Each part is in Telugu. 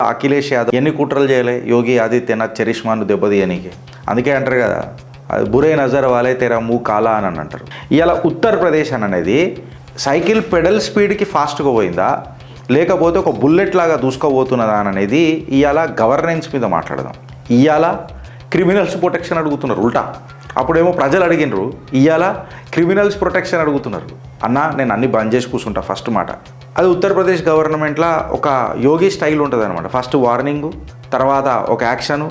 అఖిలేష్ యాదవ్ ఎన్ని కుట్రలు చేయలే యోగి ఆదిత్యనాథ్ చరిష్మాను దెబ్బతీయనీకి. అందుకే అంటారు కదా, అది బురే నజర్ వాలే తెరా మూ కాలా అని అంటారు. ఇవాళ ఉత్తరప్రదేశ్ అనేది సైకిల్ పెడల్ స్పీడ్కి ఫాస్ట్గా పోయిందా లేకపోతే ఒక బుల్లెట్ లాగా దూసుకోబోతున్నదా అనేది ఇవాళ గవర్నెన్స్ మీద మాట్లాడదాం. ఇవాళ క్రిమినల్స్ ప్రొటెక్షన్ అడుగుతున్నారు ఉల్టా. అప్పుడేమో ప్రజలు అడిగినరు, ఇవాళ క్రిమినల్స్ ప్రొటెక్షన్ అడుగుతున్నారు. అన్నా నేను అన్ని బంద్ చేసి కూర్చుంటా ఫస్ట్ మాట. అది ఉత్తరప్రదేశ్ గవర్నమెంట్లో ఒక యోగి స్టైల్ ఉంటుంది అనమాట. ఫస్ట్ వార్నింగు, తర్వాత ఒక యాక్షను,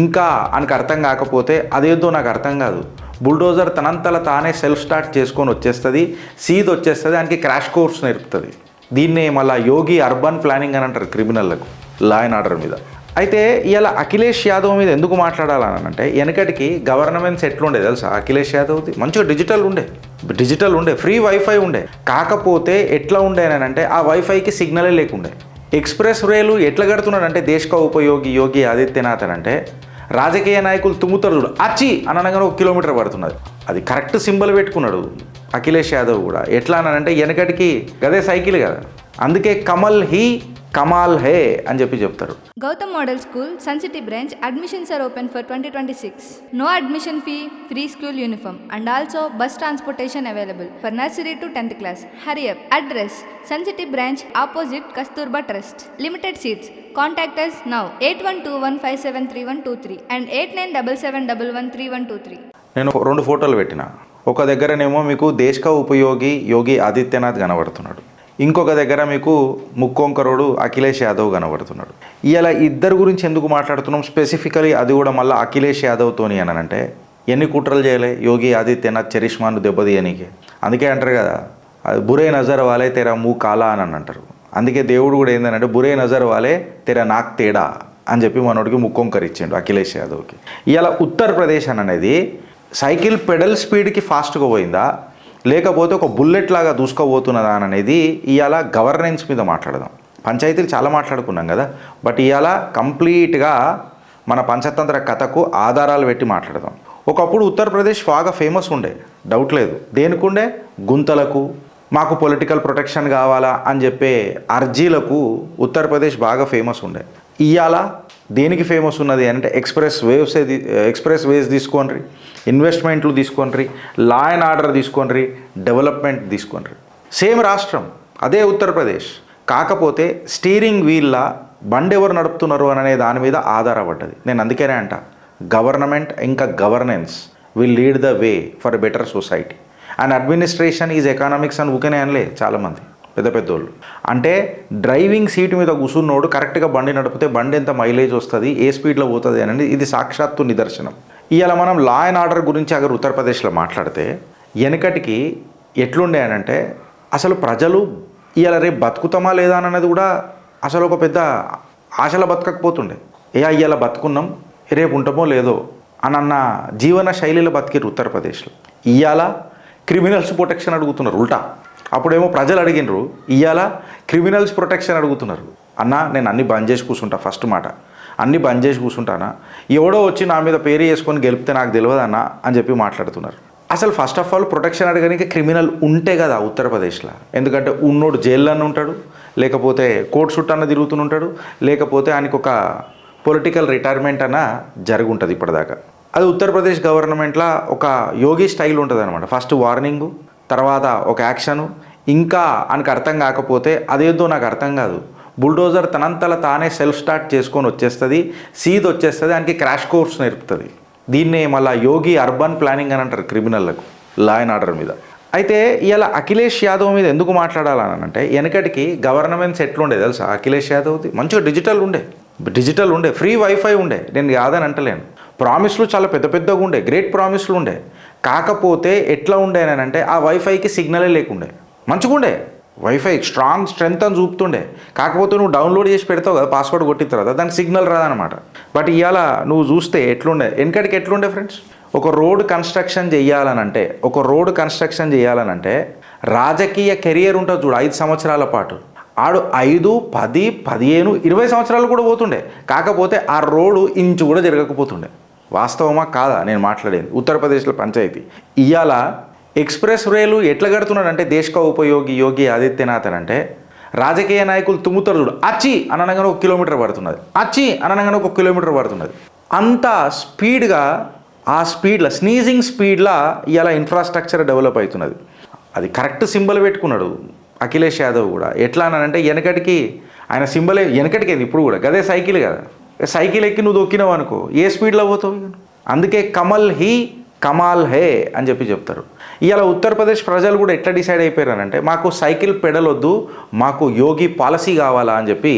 ఇంకా ఆయనకు అర్థం కాకపోతే అదేదో నాకు అర్థం కాదు, బుల్డోజర్ తనంతల తానే సెల్ఫ్ స్టార్ట్ చేసుకొని వచ్చేస్తుంది, సీద్ వచ్చేస్తుంది, ఆయనకి క్రాష్ కోర్స్ నేర్పుతుంది. దీన్నే మళ్ళీ యోగి అర్బన్ ప్లానింగ్ అని అంటారు క్రిమినల్లకు, లా అండ్ ఆర్డర్ మీద. అయితే ఇలా అఖిలేష్ యాదవ్ మీద ఎందుకు మాట్లాడాలని అంటే, వెనకటికి గవర్నమెంట్స్ ఎట్లుండే తెలుసా? అఖిలేష్ యాదవ్ది మంచిగా డిజిటల్ ఉండే ఫ్రీ వైఫై ఉండే. కాకపోతే ఎట్లా ఉండే అని అంటే, ఆ వైఫైకి సిగ్నలే లేకుండే. ఎక్స్ప్రెస్ రేలు ఎట్లా కడుతున్నాడంటే దేశక ఉపయోగి యోగి ఆదిత్యనాథ్ అని అంటే, రాజకీయ నాయకులు తుమ్ముతారు చూడు, అచ్చి అనగానే 1 కిలోమీటర్ పడుతున్నది. అది కరెక్ట్ సింబల్ పెట్టుకున్నాడు అఖిలేష్ యాదవ్ కూడా. ఎట్లా అనంటే, వెనకటికి గదే సైకిల్ కదా, అందుకే కమాల్ హే అని చెప్తారు. Gautam model school sun city branch admissions are open for 2026. No admission fee, free school uniform and also bus transportation available for nursery to 10th class. Hurry up. Address: Sun City branch opposite Kasturba Trust. Limited seats. Contact us now 8121573123 and 8977113123. నేను 2 ఫోటోలు పెట్టిన. ఒక దగ్గరనేమో మీకు దేశక ఉపయోగి యోగి ఆదిత్యనాథ్ కనబడుతున్నాడు, ఇంకొక దగ్గర మీకు ముక్కొంకరోడు అఖిలేష్ యాదవ్ కనబడుతున్నాడు. ఇలా ఇద్దరు గురించి ఎందుకు మాట్లాడుతున్నాం స్పెసిఫికలీ, అది కూడా మళ్ళీ అఖిలేష్ యాదవ్తోని అని అంటే, ఎన్ని కుట్రలు చేయలే యోగి ఆదిత్యనాథ్ చరిష్మాను దెబ్బతీయనీకి. అందుకే అంటారు కదా, అది బురే నజర్ వాలే తెరా మూ కాలా అని అంటారు. అందుకే దేవుడు కూడా ఏంటంటే, బురే నజర్ వాలే తెరా నాక్ తేడా అని చెప్పి మనోడికి ముక్కొంకరు ఇచ్చిండు అఖిలేష్ యాదవ్కి. ఇలా ఉత్తరప్రదేశ్ అనేది సైకిల్ పెడల్ స్పీడ్కి ఫాస్ట్గా పోయిందా లేకపోతే ఒక బుల్లెట్ లాగా దూసుకోబోతున్నదా అనేది ఇవాళ గవర్నెన్స్ మీద మాట్లాడదాం. పంచాయతీలు చాలా మాట్లాడుకున్నాం కదా, బట్ ఇవాళ కంప్లీట్గా మన పంచతంత్ర కథకు ఆధారాలు పెట్టి మాట్లాడదాం. ఒకప్పుడు ఉత్తరప్రదేశ్ బాగా ఫేమస్ ఉండే, డౌట్ లేదు. దేనికుండే? గుంతలకు, మాకు పొలిటికల్ ప్రొటెక్షన్ కావాలా అని చెప్పే అర్జీలకు ఉత్తరప్రదేశ్ బాగా ఫేమస్ ఉండే. ఇవాళ దేనికి ఫేమస్ ఉన్నది అంటే, ఎక్స్ప్రెస్ వేస్ తీసుకోండి, ఇన్వెస్ట్మెంట్లు తీసుకోండి, లా అండ్ ఆర్డర్ తీసుకోండి, డెవలప్మెంట్ తీసుకోండి. సేమ్ రాష్ట్రం, అదే ఉత్తరప్రదేశ్. కాకపోతే స్టీరింగ్ వీల్లా బండి ఎవరు నడుపుతున్నారు అనే దాని మీద ఆధారపడ్డది. నేను అందుకనే అంట, గవర్నమెంట్ ఇంకా governance will lead the way for a better society and administration is economics అని ఊకనే అనలే చాలామంది పెద్దోళ్ళు. అంటే డ్రైవింగ్ సీట్ మీద కూర్చున్నోడు కరెక్ట్గా బండి నడిపితే బండి ఎంత మైలేజ్ వస్తుంది, ఏ స్పీడ్లో పోతుంది అనేది ఇది సాక్షాత్తు నిదర్శనం. ఇవాళ మనం లా అండ్ ఆర్డర్ గురించి అగర్ ఉత్తరప్రదేశ్లో మాట్లాడితే, వెనకటికి ఎట్లుండే అని అంటే, అసలు ప్రజలు ఇవాళ రేపు బతుకుతామా లేదా అన్నది కూడా అసలు ఒక పెద్ద ఆశల బతకకపోతుండే. ఇవాళ బతుకున్నాం, రేపు ఉంటామో లేదో అన్న జీవన శైలిలో బతికిరు ఉత్తరప్రదేశ్లో. ఇవాళ క్రిమినల్స్ ప్రొటెక్షన్ అడుగుతున్నారు ఉల్టా. అప్పుడేమో ప్రజలు అడిగినరు, ఇవాళ క్రిమినల్స్ ప్రొటెక్షన్ అడుగుతున్నారు. అన్నా నేను అన్ని బంద్ చేసి కూర్చుంటా ఫస్ట్ మాట, అన్ని బంద్ చేసి కూర్చుంటానా, ఎవడో వచ్చి నా మీద పేరు చేసుకొని గెలిపితే నాకు తెలియదన్నా అని చెప్పి మాట్లాడుతున్నారు. అసలు ఫస్ట్ ఆఫ్ ఆల్ ప్రొటెక్షన్ అడగడానికి క్రిమినల్ ఉంటే కదా ఉత్తరప్రదేశ్లో. ఎందుకంటే ఉన్నోడు జైల్లోనే ఉంటాడు, లేకపోతే కోర్టు చుట్టూ తిరుగుతుంటాడు, లేకపోతే ఆయనకు ఒక పొలిటికల్ రిటైర్మెంట్ అన్న జరుగుంటుంది ఇప్పటిదాకా. అది ఉత్తరప్రదేశ్ గవర్నమెంట్లో ఒక యోగి స్టైల్ ఉంటుంది అనమాట. ఫస్ట్ వార్నింగు, తర్వాత ఒక యాక్షను, ఇంకా ఆయనకు అర్థం కాకపోతే అదేదో నాకు అర్థం కాదు, బుల్డోజర్ తనంతల తానే సెల్ఫ్ స్టార్ట్ చేసుకొని వచ్చేస్తుంది, సీద్ వచ్చేస్తుంది, ఆయనకి క్రాష్ కోర్స్ నేర్పుతుంది. దీన్నే మళ్ళీ యోగి అర్బన్ ప్లానింగ్ అని అంటారు క్రిమినల్లకు, లా అండ్ ఆర్డర్ మీద. అయితే ఇలా అఖిలేష్ యాదవ్ మీద ఎందుకు మాట్లాడాలని అంటే, వెనకటికి గవర్నమెంట్స్ ఎట్లుండే తెలుసా? అఖిలేష్ యాదవ్ది మంచిగా డిజిటల్ ఉండే ఫ్రీ వైఫై ఉండే. నేను కాదని అంటలేను, ప్రామిస్లు చాలా పెద్దగా ఉండే, గ్రేట్ ప్రామిస్లు ఉండే. కాకపోతే ఎట్లా ఉండేనంటే, ఆ వైఫైకి సిగ్నలే లేకుండే. మంచిగుండే వైఫై, స్ట్రెంత్ అని చూపుతుండే. కాకపోతే నువ్వు డౌన్లోడ్ చేసి పెడతావు కదా పాస్వర్డ్ కొట్టిన తర్వాత, దానికి సిగ్నల్ రాదనమాట. బట్ ఇవాళ నువ్వు చూస్తే వెనకటికి ఎట్లుండే ఫ్రెండ్స్, ఒక రోడ్ కన్స్ట్రక్షన్ చేయాలనంటే రాజకీయ కెరియర్ ఉంటుంది చూడు, 5 సంవత్సరాల పాటు. ఆడు 5, 10, 15, 20 సంవత్సరాలు కూడా పోతుండే. కాకపోతే ఆ రోడ్డు ఇంచు కూడా జరగకపోతుండే. వాస్తవమా కాదా నేను మాట్లాడేది? ఉత్తరప్రదేశ్లో పంచాయతీ. ఇవాళ ఎక్స్ప్రెస్ రేలు ఎట్లా కడుతున్నాడంటే దేశక ఉపయోగి యోగి ఆదిత్యనాథ్ అని అంటే, రాజకీయ నాయకులు తుమ్ముతారు చూడు, అచ్చి అనగానే 1 కిలోమీటర్ పడుతున్నది, అచ్చి అనగానే 1 కిలోమీటర్ పడుతున్నది. అంత స్పీడ్గా ఆ స్పీడ్లో స్నీజింగ్ స్పీడ్లో ఇలా ఇన్ఫ్రాస్ట్రక్చర్ డెవలప్ అవుతున్నది. అది కరెక్ట్ సింబల్ పెట్టుకున్నాడు అఖిలేష్ యాదవ్ కూడా. ఎట్లా అనంటే వెనకటికి ఆయన సింబలే వెనకటికి ఇప్పుడు కూడా గదే సైకిల్ కదా, సైకిల్ ఎక్కి నువ్వు దొక్కినావు అనుకో ఏ స్పీడ్లో పోతావు. అందుకే కమాల్ హే అని చెప్తారు. ఇవాళ ఉత్తరప్రదేశ్ ప్రజలు కూడా ఎట్లా డిసైడ్ అయిపోయారనంటే మాకు సైకిల్ పెడల్ వద్దు, మాకు యోగి పాలసీ కావాలా అని చెప్పి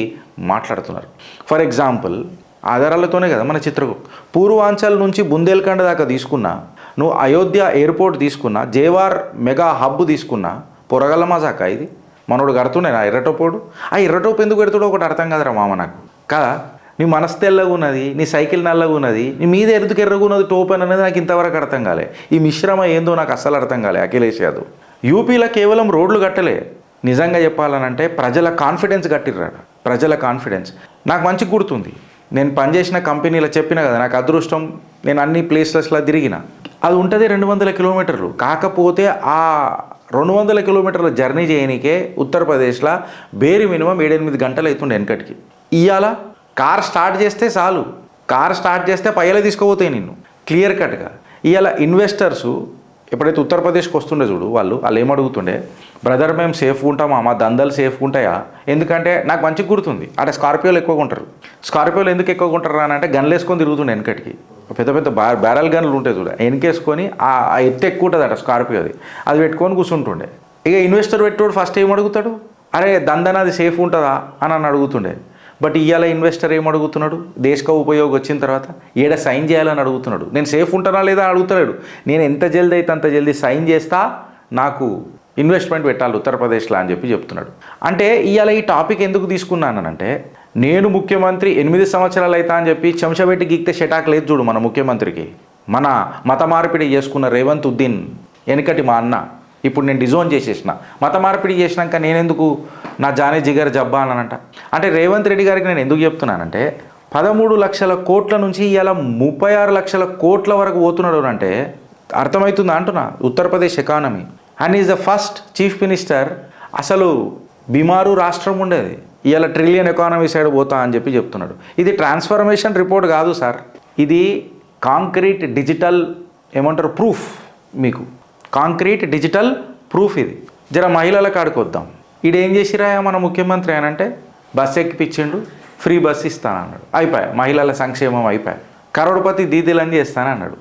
మాట్లాడుతున్నారు. ఫర్ ఎగ్జాంపుల్ ఆధారాలతోనే కదా మన చిత్రకు పూర్వాంచల్ నుంచి బుందేల్ఖండ్ దాకా తీసుకున్నా, నువ్వు అయోధ్య ఎయిర్పోర్ట్ తీసుకున్నా, జేవార్ మెగా హబ్ తీసుకున్నా, పొరగల మజాక ఇది మనోడు కడుతుండే నా ఎర్రటోపోడు. ఆ ఎర్రటోపు ఎందుకు పెడుతాడో ఒకటి అర్థం కాదురా మామ నాకు. కదా నీ మనసు తెల్లగా ఉన్నది, నీ సైకిల్ నల్లగా ఉన్నది, నీ మీద ఎందుకు ఎర్రగా ఉన్నది టోపెన్ అనేది నాకు ఇంతవరకు అర్థం కాలే. ఈ మిశ్రమ ఏందో నాకు అస్సలు అర్థం కాలే అఖిలేష్ యాదవ్. యూపీలో కేవలం రోడ్లు కట్టలే, నిజంగా చెప్పాలనంటే ప్రజల కాన్ఫిడెన్స్ కట్టిర్రాడు. ప్రజల కాన్ఫిడెన్స్ నాకు మంచి గుర్తుంది. నేను పనిచేసిన కంపెనీలో చెప్పిన కదా నాకు అదృష్టం, నేను అన్ని ప్లేసెస్లో తిరిగిన. అది ఉంటుంది 200 కిలోమీటర్లు. కాకపోతే ఆ 200 కిలోమీటర్ల జర్నీ చేయనికే ఉత్తరప్రదేశ్లో బేరి మినిమం 7-8 గంటలు అవుతుండే వెనకటికి. ఇవాళ కార్ స్టార్ట్ చేస్తే చాలు, కార్ స్టార్ట్ చేస్తే పైలే తీసుకోపోతాయి నిన్ను క్లియర్ కట్గా. ఇవాళ ఇన్వెస్టర్సు ఎప్పుడైతే ఉత్తరప్రదేశ్కి వస్తుండే చూడు వాళ్ళు ఏమడుగుతుండే, బ్రదర్ మేము సేఫ్గా ఉంటామా, మా దందలు సేఫ్గా ఉంటాయా? ఎందుకంటే నాకు మంచిగా గుర్తుంది అంటే స్కార్పియోలు ఎక్కువగా ఉంటారు. స్కార్పియోలు ఎందుకు ఎక్కువగా ఉంటారు అని అంటే గన్లు వేసుకొని తిరుగుతుండే వెనకటికి. పెద్ద పెద్ద బ్యారల్ గన్లు ఉంటాయి చూడ, వెనకేసుకొని ఆ ఎత్తు ఎక్కువ ఉంటుంది అట స్కార్పియోది, అది పెట్టుకొని కూర్చుంటుండే. ఇక ఇన్వెస్టర్ పెట్టాడు ఫస్ట్ ఏం అడుగుతాడు, అరే దందన అది సేఫ్ ఉంటుందా అని అడుగుతుండే. బట్ ఇవాళ ఇన్వెస్టర్ ఏం అడుగుతున్నాడు, దేశక ఉపయోగం వచ్చిన తర్వాత ఏడ సైన్ చేయాలని అడుగుతున్నాడు. నేను సేఫ్ ఉంటానా లేదా అడుగుతున్నాడు. నేను ఎంత జల్దీ అయితే అంత జల్దీ సైన్ చేస్తా, నాకు ఇన్వెస్ట్మెంట్ పెట్టాలి ఉత్తరప్రదేశ్లో అని చెప్తున్నాడు. అంటే ఇవాళ ఈ టాపిక్ ఎందుకు తీసుకున్నానంటే నేను ముఖ్యమంత్రి 8 సంవత్సరాలు అవుతా అని చెప్పి చెంచబెట్టి గీక్తే షటాక్ లేదు చూడు మన ముఖ్యమంత్రికి. మన మత మార్పిడి చేసుకున్న రేవంత్ ఉద్దీన్ వెనకటి మా అన్న ఇప్పుడు నేను డిజోన్ చేసేసిన, మత మార్పిడి చేసినాక నేనెందుకు నా జానే జిగర్ జబ్బా అనంట. అంటే రేవంత్ రెడ్డి గారికి నేను ఎందుకు చెప్తున్నానంటే 13 లక్షల కోట్ల నుంచి ఇలా 36 లక్షల కోట్ల వరకు పోతున్నాడు అంటే అర్థమవుతుందా అంటున్నా Uttar Pradesh economy. And is the first chief minister, అసలు బీమారు రాష్ట్రం ఉండేది ఇవాళ ట్రిలియన్ ఎకానమీ సైడ్ పోతా అని చెప్తున్నాడు. ఇది ట్రాన్స్ఫర్మేషన్ రిపోర్ట్ కాదు సార్, ఇది కాంక్రీట్ డిజిటల్ ఏమంటారు ప్రూఫ్, మీకు కాంక్రీట్ డిజిటల్ ప్రూఫ్ ఇది. జర మహిళల కాడికి వద్దాం. ఈడేం చేసిరా మన ముఖ్యమంత్రి అని అంటే బస్ ఎక్కిపించిండు, ఫ్రీ బస్ ఇస్తానన్నాడు, అయిపోయా మహిళల సంక్షేమం అయిపోయా, కరోడ్పతి దీదీలని చేస్తానన్నాడు.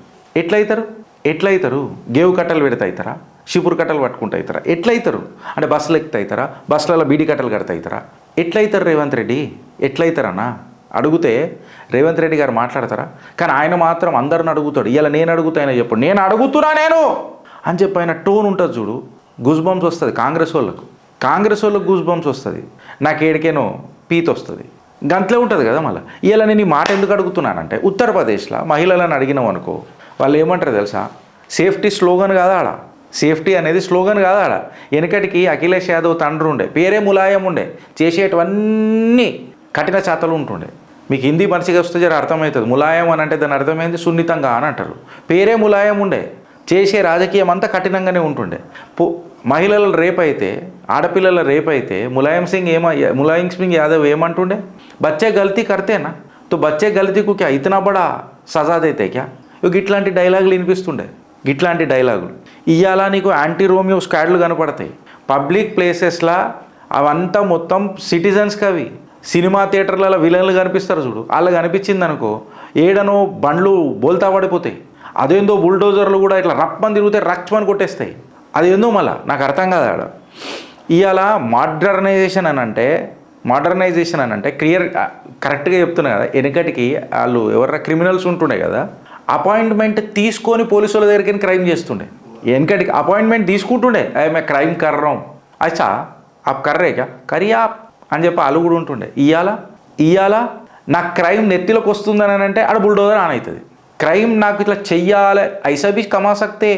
ఎట్లయితారు గేవు కట్టలు పెడితే అవుతారా, షిపురు కట్టలు పట్టుకుంటూ అవుతారా, ఎట్లయితారు అంటే బస్సులు ఎక్కితే అవుతారా, బస్సులలో బీడి కట్టలు కడితే అవుతారా, ఎట్లయితారు రేవంత్ రెడ్డి ఎట్లయితారన్నా అడిగితే రేవంత్ రెడ్డి గారు మాట్లాడతారా? కానీ ఆయన మాత్రం అందరిని అడుగుతాడు. ఇలా నేను అడుగుతా ఆయన చెప్పు, నేను అడుగుతున్నా నేను అని చెప్పి ఆయన టోన్ ఉంటుంది చూడు, గూస్ బంప్స్ వస్తుంది కాంగ్రెస్ వాళ్ళకు గూస్ బంప్స్ వస్తుంది, నాకు ఏడికేనో పీత వస్తుంది, గంటలే ఉంటుంది కదా. మళ్ళీ ఇలా నేను ఈ మాట ఎందుకు అడుగుతున్నానంటే ఉత్తరప్రదేశ్లో మహిళలను అడిగినాం అనుకో వాళ్ళు ఏమంటారు తెలుసా, సేఫ్టీ స్లోగన్ కాదా ఆడ, సేఫ్టీ అనేది స్లోగన్ కాదా ఆడ. వెనకటికి అఖిలేష్ యాదవ్ తండ్రి ఉండే, పేరే ములాయం ఉండే, చేసేటివన్నీ కఠిన చాతలు ఉంటుండే. మీకు హిందీ మనిషిగా వస్తే జర అర్థమవుతుంది. ములాయం అని అంటే దాని అర్థమైంది సున్నితంగా అని అంటారు. పేరే ములాయం ఉండే, చేసే రాజకీయం అంతా కఠినంగానే ఉంటుండే. మహిళల రేప్ అయితే, ఆడపిల్లల రేప్ అయితే ములాయం సింగ్ యాదవ్ ఏమంటుండే, బచ్చే గల్తీ కర్తేనా తో బచ్చే గల్తీకు క్యా ఇతనా బడా సజా దేతే క్యా. ఇట్లాంటి డైలాగులు వినిపిస్తుండే, ఇట్లాంటి డైలాగులు. ఇవాళ నీకు యాంటీ రోమియో స్క్వాడ్లు కనపడతాయి పబ్లిక్ ప్లేసెస్లో, అవంతా మొత్తం సిటిజన్స్కి. అవి సినిమా థియేటర్లలో విలన్లు కనిపిస్తారు చూడు, వాళ్ళు కనిపించింది అనుకో ఏడనో బండ్లు బోల్తా పడిపోతాయి. అదేందో బుల్డోజర్లు కూడా ఇట్లా రప్పని తిరిగితే రక్మని కొట్టేస్తాయి. అదేందో మళ్ళీ నాకు అర్థం కాదు ఆడ. ఇవాళ మోడర్నైజేషన్ అని అంటే కరెక్ట్గా చెప్తున్నా కదా. వెనకటికి వాళ్ళు ఎవరైనా క్రిమినల్స్ ఉంటుండే కదా, అపాయింట్మెంట్ తీసుకొని పోలీసు వాళ్ళ దగ్గరికి క్రైమ్ చేస్తుండే. వెనకటికి అపాయింట్మెంట్ తీసుకుంటుండే, మేము క్రైమ్ కర్రం అచ్చా ఆప్ కర్రేకా కరియా అని చెప్పి వాళ్ళు కూడా ఉంటుండే. ఇవాళ నాకు క్రైమ్ నెత్తిలోకి వస్తుందని అంటే ఆడ బుల్డోజర్ ఆన్ అవుతుంది. క్రైమ్ నాకు ఇట్లా చెయ్యాలి, ఐసా బీ కమా సక్తే,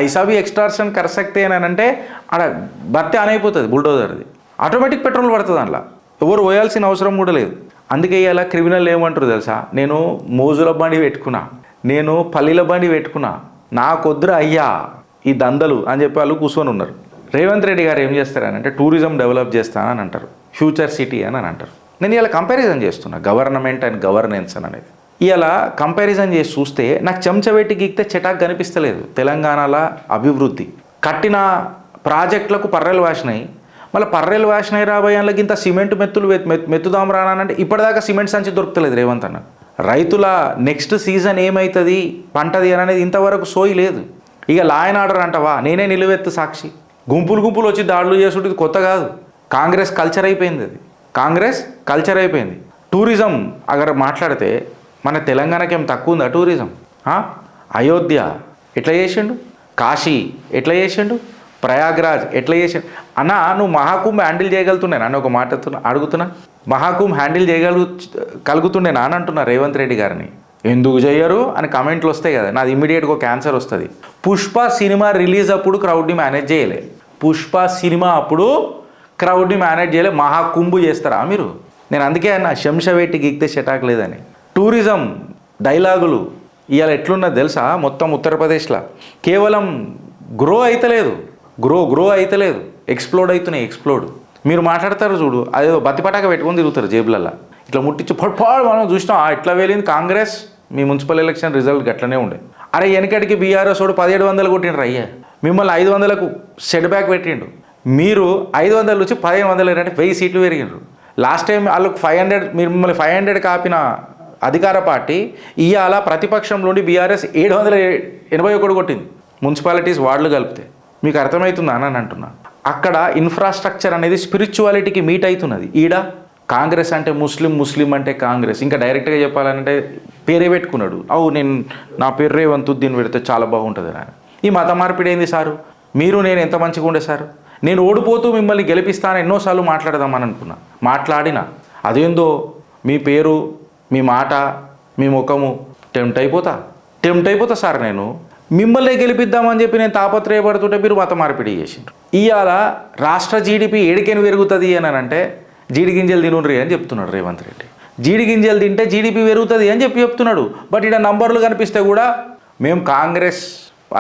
ఐసా బీ ఎక్స్ట్రాక్షన్ కర్ సక్తే అని అంటే ఆడ భర్తీ ఆన్ అయిపోతుంది బుల్డోజర్ది. ఆటోమేటిక్ పెట్రోల్ పడుతుంది అందులో, ఎవరు పోయాల్సిన అవసరం కూడా లేదు. అందుకే ఇలా క్రిమినల్ ఏమంటారు తెలుసా, నేను మోజుల బండి పెట్టుకున్నా, నేను పల్లీల బండి పెట్టుకున్నా, నాకొద్దురా అయ్యా ఈ దందలు అని చెప్పి వాళ్ళు కూర్చొని ఉన్నారు. రేవంత్ రెడ్డి గారు ఏం చేస్తారనంటే టూరిజం డెవలప్ చేస్తానని అంటారు, ఫ్యూచర్ సిటీ అని అంటారు. నేను ఇలా కంపారిజన్ చేస్తున్నా గవర్నమెంట్ అండ్ గవర్నెన్స్ అని అనేది. ఇలా కంపారిజన్ చేసి చూస్తే నాకు చెంచబెట్టి గీక్తే చెటాక్ కనిపిస్తలేదు. తెలంగాణలో అభివృద్ధి కట్టిన ప్రాజెక్టులకు పర్రెలు వాసినాయి, మళ్ళీ పర్రెలు వాసినాయి రాబోయేళ్ళకి ఇంత సిమెంట్ మెత్తుదాం రానంటే ఇప్పటిదాకా సిమెంట్ సంచి దొరుకుతలేదు రేవంత్ అన్న. రైతుల నెక్స్ట్ సీజన్ ఏమవుతుంది పంటది అని అనేది ఇంతవరకు సోయి లేదు. ఇక లా అండ్ ఆర్డర్ అంటవా, నేనే నిలువెత్తు సాక్షి. గుంపులు వచ్చి దాడులు చేసుకుంటే ఇది కొత్త కాదు, కాంగ్రెస్ కల్చర్ అయిపోయింది. అది కాంగ్రెస్ కల్చర్ అయిపోయింది. టూరిజం అగర్ మాట్లాడితే మన తెలంగాణకి ఏం తక్కువ ఉందా టూరిజం? అయోధ్య ఎట్లా చేసిండు, కాశీ ఎట్లా చేసిండు, ప్రయాగ్రాజ్ ఎట్లా చేసిండు. అన్న నువ్వు మహాకుంభ్ హ్యాండిల్ చేయగలుగుతున్నాను అని ఒక మాట అడుగుతున్నా. మహాకుంభ్ హ్యాండిల్ కలుగుతుండేనా అని అంటున్నా రేవంత్ రెడ్డి గారిని. ఎందుకు చేయరు అని కమెంట్లు వస్తాయి కదా, నాది ఇమ్మీడియట్గా ఒక క్యాన్సర్ వస్తుంది. పుష్ప సినిమా రిలీజ్ అప్పుడు క్రౌడ్ని మేనేజ్ చేయలే, పుష్ప సినిమా అప్పుడు క్రౌడ్ని మేనేజ్ చేయలే, మహాకుంభు చేస్తారా మీరు? నేను అందుకే అన్న శంషవేటి గీక్తే చెటాక్ లేదని. టూరిజం డైలాగులు ఇవాళ ఎట్లున్నది తెలుసా, మొత్తం ఉత్తరప్రదేశ్లో కేవలం గ్రో అయితలేదు, గ్రో అయితలేదు, ఎక్స్ప్లోడ్ అవుతున్నాయి, ఎక్స్ప్లోడ్. మీరు మాట్లాడతారు చూడు, అదేదో బతిపటాక పెట్టుకొని తిరుగుతారు జేబులల్లో, ఇట్లా ముట్టించి పొడపాడు. మనం చూసినాం ఎట్లా వెళ్ళింది కాంగ్రెస్. మీ మున్సిపల్ ఎలక్షన్ రిజల్ట్ అట్లనే ఉండే. అరే వెనకటికి బీఆర్ఎస్ వాడు 1700 కొట్టిండ్రు అయ్యా, మిమ్మల్ని 500కు సెట్ బ్యాక్ పెట్టిండు. మీరు 500 నుంచి 1500 అంటే 1000 సీట్లు పెరిగిండ్రు. లాస్ట్ టైం వాళ్ళకు 500, మిమ్మల్ని 500 కాపిన అధికార పార్టీ ఇవాళ ప్రతిపక్షం నుండి బీఆర్ఎస్ 781 కొట్టింది మున్సిపాలిటీస్ వార్డులు కలిపితే. మీకు అర్థమవుతుందా అని అంటున్నా. అక్కడ ఇన్ఫ్రాస్ట్రక్చర్ అనేది స్పిరిచువాలిటీకి మీట్ అవుతున్నది. ఈడ కాంగ్రెస్ అంటే ముస్లిం అంటే కాంగ్రెస్. ఇంకా డైరెక్ట్గా చెప్పాలంటే పేరే పెట్టుకున్నాడు. నేను నా పేరు రేవంత్ దీన్ని పెడితే చాలా బాగుంటుంది అని. ఈ మత మార్పిడి ఏంది సారు? మీరు నేను ఎంత మంచిగా ఉండే సారు. నేను ఓడిపోతూ మిమ్మల్ని గెలిపిస్తాను ఎన్నోసార్లు మాట్లాడదామని అనుకున్నా, మాట్లాడినా. అదేందో మీ పేరు, మీ మాట, మీ ముఖము టెంప్ట్ అయిపోతా సార్. నేను మిమ్మల్ని గెలిపిద్దామని చెప్పి నేను తాపత్రయపడుతుంటే మీరు మత మార్పిడి చేసిండ్రు. ఇవాళ రాష్ట్ర జీడిపి ఏడికేను పెరుగుతుంది అని అంటే జీడి గింజలు తినుండ్రి అని చెప్తున్నాడు రేవంత్ రెడ్డి. జీడి గింజలు తింటే జీడిపి పెరుగుతుంది అని చెప్తున్నాడు. బట్ ఇక్కడ నంబర్లు కనిపిస్తే కూడా మేము కాంగ్రెస్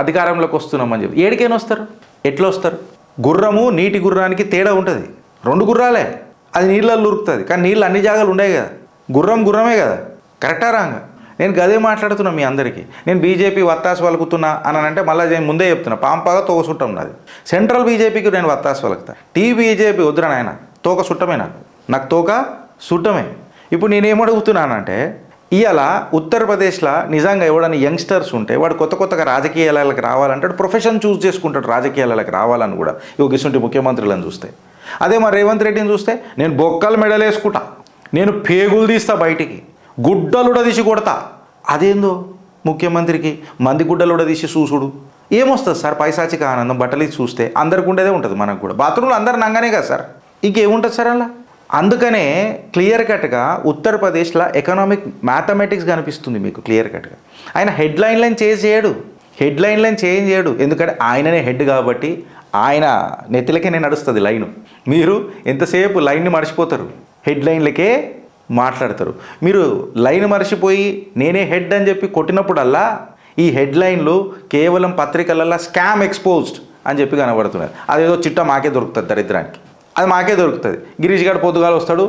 అధికారంలోకి వస్తున్నామని చెప్పి ఏడికైనా వస్తారు. ఎట్లా వస్తారు? గుర్రము నీటి గుర్రానికి తేడా ఉంటుంది. 2 గుర్రాలే, అది నీళ్ళల్లో ఉరుకుతుంది. కానీ నీళ్ళు అన్ని జాగాలు ఉన్నాయి కదా, గుర్రమే కదా. కరెక్టా రాంగా? నేను గదే మాట్లాడుతున్నా మీ అందరికీ. నేను బీజేపీ వత్తాసు వలుకుతున్నా అని అంటే మళ్ళీ నేను ముందే చెప్తున్నా, పాంపాగా తోక సుట్టం నాది. సెంట్రల్ బీజేపీకి నేను వత్తాసు వలుకుతా. బీజేపీ వద్దురా నాయన, తోక సుట్టమే నాకు తోక సుట్టమే. ఇప్పుడు నేనేమడుగుతున్నానంటే ఇవాళ ఉత్తరప్రదేశ్లో నిజంగా ఎవడని యంగ్స్టర్స్ ఉంటే వాడు కొత్తగా రాజకీయాలకు రావాలంటే ప్రొఫెషన్ చూస్ చేసుకుంటాడు రాజకీయాలకు రావాలని కూడా. ఇసుంటి ముఖ్యమంత్రులను చూస్తే. అదే మరి రేవంత్ రెడ్డిని చూస్తే నేను బొక్కలు మెడలేసుకుంటా, నేను పేగులు తీస్తా బయటికి, గుడ్డలు ఉడదీసి కొడతా. అదేందో ముఖ్యమంత్రికి మంది గుడ్డలు ఉడదీసి చూసుడు ఏమొస్తుంది సార్? పైశాచిక ఆనందం. బట్టలు చూస్తే అందరికి ఉండేదే ఉంటుంది, మనకు కూడా. బాత్రూంలో అందరు నంగానే కదా సార్, ఇంకేముంటుంది సార్ అలా? అందుకనే క్లియర్ కట్గా ఉత్తరప్రదేశ్లో ఎకనామిక్ మ్యాథమెటిక్స్ కనిపిస్తుంది మీకు క్లియర్ కట్గా. ఆయన హెడ్లైన్లను చేంజ్ చేయడు, ఎందుకంటే ఆయననే హెడ్ కాబట్టి ఆయన నెత్తిలకే నేను నడుస్తుంది లైను. మీరు ఎంతసేపు లైన్ని మర్చిపోతారు, హెడ్లైన్లకే మాట్లాడతారు. మీరు లైన్ మర్చిపోయి నేనే హెడ్ అని చెప్పి కొట్టినప్పుడల్లా ఈ హెడ్లైన్లు కేవలం పత్రికలలో స్కామ్ ఎక్స్పోజ్డ్ అని చెప్పి కనబడుతున్నారు. అదేదో చిట్టా మాకే దొరుకుతుంది, దరిద్రానికి అది మాకే దొరుకుతుంది. గిరీష్ గారు పొద్దుగాలు వస్తాడు,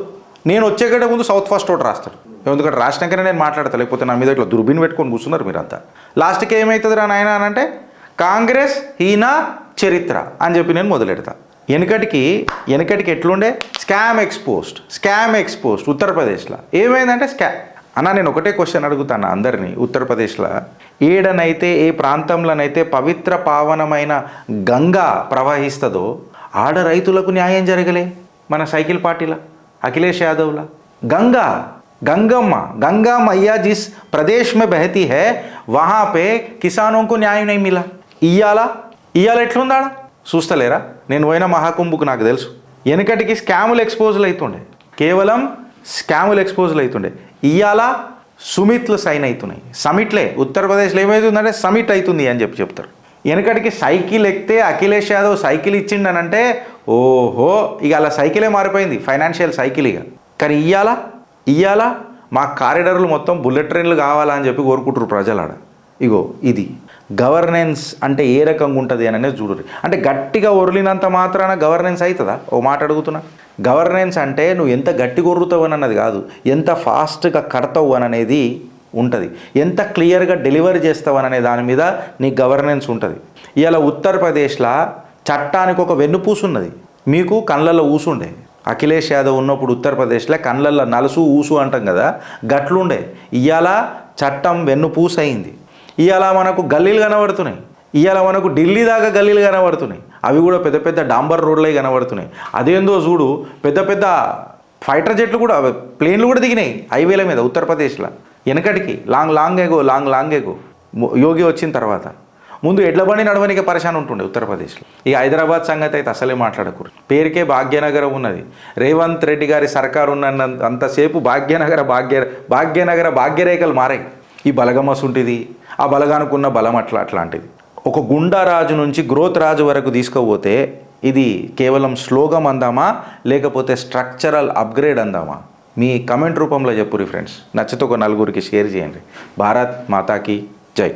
నేను వచ్చేకంటే ముందు సౌత్ ఫస్ట్ ఒకటి రాస్తాడు. ఎందుకంటే రాసినాకనే నేను మాట్లాడతా, లేకపోతే నా మీద ఇట్లా దుర్బిన్ పెట్టుకొని కూర్చున్నారు మీరంతా. లాస్ట్కి ఏమవుతుంది రా నాయన అని అంటే కాంగ్రెస్ హీన చరిత్ర అని చెప్పి నేను మొదలెడతా. వెనకటికి ఎట్లుండే స్కామ్ ఎక్స్పోజ్డ్ ఉత్తరప్రదేశ్లో ఏమైందంటే అన్న నేను ఒకటే క్వశ్చన్ అడుగుతాను అందరినీ. ఉత్తరప్రదేశ్లో ఏడనైతే ఏ ప్రాంతంలోనైతే పవిత్ర పావనమైన గంగా ప్రవహిస్తుందో ఆడ రైతులకు న్యాయం జరగలే మన సైకిల్ పార్టీలో అఖిలేష్ యాదవ్లా. गंगा मैया जिस प्रदेश में बहती है वहाँ पे किसानों को न्याय नहीं मिला. ఇయ్యాల ఎట్లుందాడ చూస్తలేరా? నేను పోయిన మహాకుంభకు నాకు తెలుసు. వెనకటికి స్కాములు ఎక్స్పోజులు అవుతుండే, కేవలం స్కాములు ఎక్స్పోజులు అవుతుండే. ఇయ్యాల సుమిట్లు సైన్ అవుతున్నాయి, సమిట్లే. ఉత్తరప్రదేశ్లో ఏమవుతుందంటే సమిట్ అవుతుంది అని చెప్తారు. వెనకటికి సైకిల్ ఎక్కితే అఖిలేష్ యాదవ్ సైకిల్ ఇచ్చిండనంటే ఓహో ఇక అలా సైకిలే మారిపోయింది, ఫైనాన్షియల్ సైకిల్. ఇక కానీ ఇయ్యాల మా కారిడార్లు మొత్తం బుల్లెట్ ట్రైన్లు కావాలని చెప్పి కోరుకుంటారు ప్రజలాడ. ఇగో ఇది గవర్నెన్స్ అంటే ఏ రకంగా ఉంటుంది అని అనేది చూడరు. అంటే గట్టిగా ఒర్లినంత మాత్రాన గవర్నెన్స్ అవుతుందా? ఓ మాట అడుగుతున్నా. గవర్నెన్స్ అంటే నువ్వు ఎంత గట్టిగా ఒర్రుతావు అని అన్నది కాదు, ఎంత ఫాస్ట్గా కడతావు అని అనేది ఉంటుంది, ఎంత క్లియర్గా డెలివరీ చేస్తావు అనే దాని మీద నీ గవర్నెన్స్ ఉంటుంది. ఇలా ఉత్తరప్రదేశ్లో చట్టానికి ఒక వెన్నుపూసు ఉన్నది. మీకు కళ్ళల్లో ఊసుండే, అఖిలేష్ యాదవ్ ఉన్నప్పుడు ఉత్తరప్రదేశ్లో కళ్ళల్లో నలుసు ఊసు అంటాం కదా, గట్లుండే. ఇవాళ చట్టం వెన్నుపూసు అయింది. ఇవాళ మనకు గల్లీలు కనబడుతున్నాయి, ఇవాళ మనకు ఢిల్లీ దాకా గల్లీలు కనబడుతున్నాయి, అవి కూడా పెద్ద పెద్ద డాంబర్ రోడ్లే కనబడుతున్నాయి. అదేందో చూడు, పెద్ద పెద్ద ఫైటర్ జెట్లు కూడా, ప్లేన్లు కూడా దిగినాయి హైవేల మీద ఉత్తరప్రదేశ్లో. వెనకటికి లాంగ్ ఎగో యోగి వచ్చిన తర్వాత ముందు ఎడ్ల బండి నడవనికే పరిశాన్ ఉంటుండే ఉత్తరప్రదేశ్లో. ఇక హైదరాబాద్ సంగతి అయితే అసలే మాట్లాడకూడదు. పేరుకే భాగ్యనగరం ఉన్నది. రేవంత్ రెడ్డి గారి సర్కారు ఉన్న అంతసేపు భాగ్యనగర భాగ్యరేఖలు మారాయి. ఈ బలగమస్ ఉంటుంది, ఆ బలగానుకున్న బలం అట్లాంటిది. ఒక గుండారాజు నుంచి గ్రోత్ రాజు వరకు తీసుకుపోతే ఇది కేవలం స్లోగం అందామా లేకపోతే స్ట్రక్చరల్ అప్గ్రేడ్ అందామా? మీ కమెంట్ రూపంలో చెప్పుర్రి ఫ్రెండ్స్. నచ్చితే ఒక నలుగురికి షేర్ చేయండి. భారత్ మాతాకి జై.